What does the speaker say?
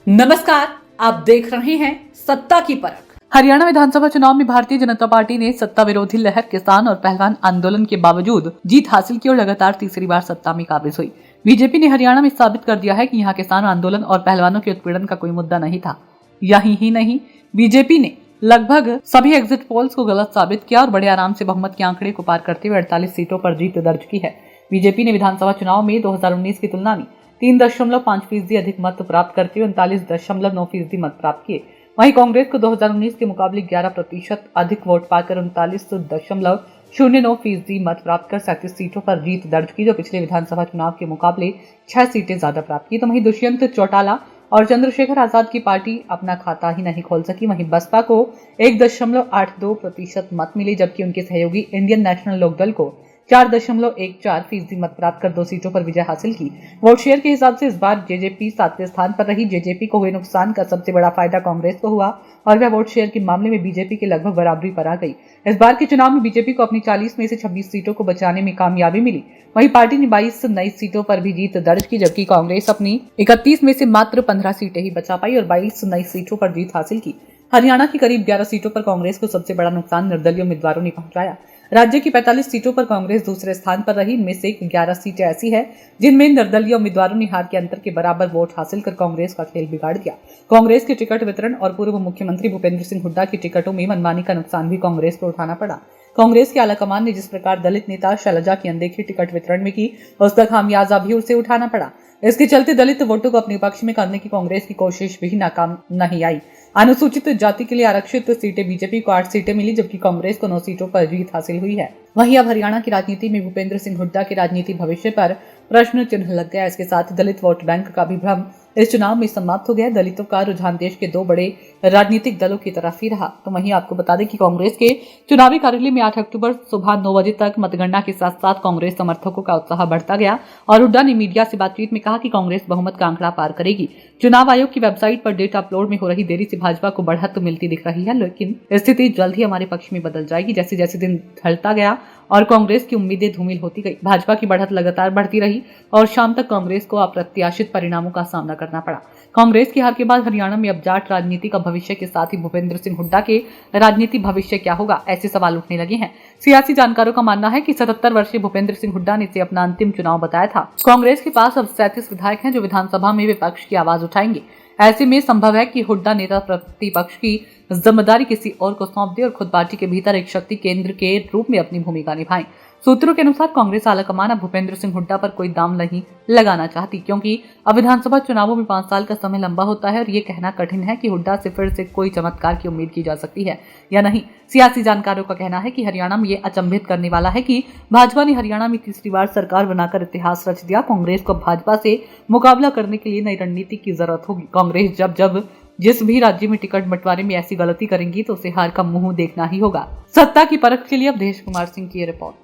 नमस्कार, आप देख रहे हैं सत्ता की परख। हरियाणा विधानसभा चुनाव में भारतीय जनता पार्टी ने सत्ता विरोधी लहर, किसान और पहलवान आंदोलन के बावजूद जीत हासिल की और लगातार तीसरी बार सत्ता में काबिज हुई। बीजेपी ने हरियाणा में साबित कर दिया है कि यहाँ किसान आंदोलन और पहलवानों के उत्पीड़न का कोई मुद्दा नहीं था। यही ही नहीं, बीजेपी ने लगभग सभी एग्जिट पोल्स को गलत साबित किया और बड़े आराम से बहुमत के आंकड़े को पार करते हुए 48 सीटों पर जीत दर्ज की है। बीजेपी ने विधानसभा चुनाव में 2019 की तुलना में 3.5% अधिक मत प्राप्त करते हुए 39.9% मत प्राप्त किए। वहीं कांग्रेस को 2019 के मुकाबले 11% अधिक वोट पाकर 39.09% मत प्राप्त कर 37 सीटों पर जीत दर्ज की, जो पिछले विधानसभा चुनाव के मुकाबले 6 सीटें ज्यादा प्राप्त की। तो वहीं दुष्यंत चौटाला और चंद्रशेखर आजाद की पार्टी अपना खाता ही नहीं खोल सकी। वहीं बसपा को 1.82% मत मिले, जबकि उनके सहयोगी इंडियन नेशनल लोकदल को 4.14% मत प्राप्त कर 2 सीटों पर विजय हासिल की। वोट शेयर के हिसाब से इस बार जेजेपी 7वें स्थान पर रही। जेजेपी को हुए नुकसान का सबसे बड़ा फायदा कांग्रेस को हुआ और वह वोट शेयर के मामले में बीजेपी के लगभग बराबरी पर आ गई। इस बार के चुनाव में बीजेपी को अपनी 40 में से 26 सीटों को बचाने में कामयाबी मिली। वहीं पार्टी ने 22 नई सीटों पर भी जीत दर्ज की, जबकि कांग्रेस अपनी 31 में से मात्र 15 सीटें ही बचा पाई और 22 नई सीटों पर जीत हासिल की। हरियाणा की करीब 11 सीटों पर कांग्रेस को सबसे बड़ा नुकसान निर्दलीय उम्मीदवारों ने पहुंचाया। राज्य की 45 सीटों पर कांग्रेस दूसरे स्थान पर रही। इनमें से 11 सीटें ऐसी हैं जिनमें निर्दलीय उम्मीदवारों ने हार के अंतर के बराबर वोट हासिल कर कांग्रेस का खेल बिगाड़ दिया। कांग्रेस के टिकट वितरण और पूर्व मुख्यमंत्री भूपेंद्र सिंह हुड्डा की टिकटों में मनमानी का नुकसान भी कांग्रेस को उठाना पड़ा। कांग्रेस के आलाकमान ने जिस प्रकार दलित नेता शैलजा की अनदेखी टिकट वितरण में की, उसका खामियाजा भी उसे उठाना पड़ा। इसके चलते दलित वोटों को अपने पक्ष में करने की कांग्रेस की कोशिश भी नाकाम नहीं आई। अनुसूचित जाति के लिए आरक्षित सीटें बीजेपी को 8 सीटें मिली, जबकि कांग्रेस को 9 सीटों पर जीत हासिल हुई है। वहीं अब हरियाणा की राजनीति में भूपेंद्र सिंह हुड्डा के राजनीतिक भविष्य पर प्रश्न चिन्ह लग गया। इसके साथ दलित वोट बैंक का भी भ्रम इस चुनाव में समाप्त हो गया। दलितों का रुझान देश के 2 बड़े राजनीतिक दलों की तरफ ही रहा। तो वहीं आपको बता दें कि कांग्रेस के चुनावी कार्यालय में 8 अक्टूबर सुबह 9 बजे तक मतगणना के साथ साथ कांग्रेस समर्थकों का उत्साह बढ़ता गया और हुड्डा ने मीडिया से बातचीत में कहा कि कांग्रेस बहुमत का आंकड़ा पार करेगी। चुनाव आयोग की वेबसाइट पर डेटा अपलोड में हो रही देरी से भाजपा को बढ़त मिलती दिख रही है, लेकिन स्थिति जल्द ही हमारे पक्ष में बदल जाएगी। जैसे जैसे दिन ढलता गया और कांग्रेस की उम्मीदें धूमिल होती गई, भाजपा की बढ़त लगातार बढ़ती रही और शाम तक कांग्रेस को अप्रत्याशित परिणामों का सामना करना पड़ा। कांग्रेस की हार के बाद हरियाणा में अब जाट राजनीति का भविष्य के साथ ही भूपेंद्र सिंह हुड्डा के राजनीतिक भविष्य क्या होगा, ऐसे सवाल उठने लगे हैं। सियासी जानकारों का मानना है कि 77 वर्षीय भूपेंद्र सिंह हुड्डा ने इसे अपना अंतिम चुनाव बताया था। कांग्रेस के पास अब 37 विधायक हैं जो विधानसभा में विपक्ष की आवाज उठाएंगे। ऐसे में संभव है कि हुड्डा नेता प्रतिपक्ष की जिम्मेदारी किसी और को सौंप दे और खुद पार्टी के भीतर एक शक्ति केंद्र के रूप में अपनी भूमिका निभाएं। सूत्रों के अनुसार कांग्रेस आलाकमान अब भूपेंद्र सिंह हुड्डा पर कोई दाम नहीं लगाना चाहती, क्योंकि अब विधानसभा चुनावों में 5 साल का समय लंबा होता है और ये कहना कठिन है कि हुड्डा से फिर से कोई चमत्कार की उम्मीद की जा सकती है या नहीं। सियासी जानकारों का कहना है कि हरियाणा में ये अचंभित करने वाला है कि भाजपा ने हरियाणा में तीसरी बार सरकार बनाकर इतिहास रच दिया। कांग्रेस को भाजपा से मुकाबला करने के लिए नई रणनीति की जरूरत होगी। कांग्रेस जब जिस भी राज्य में टिकट बंटवारे में ऐसी गलती करेंगी तो उसे हार का मुंह देखना ही होगा। सत्ता की परख के लिए अब देश कुमार सिंह की रिपोर्ट।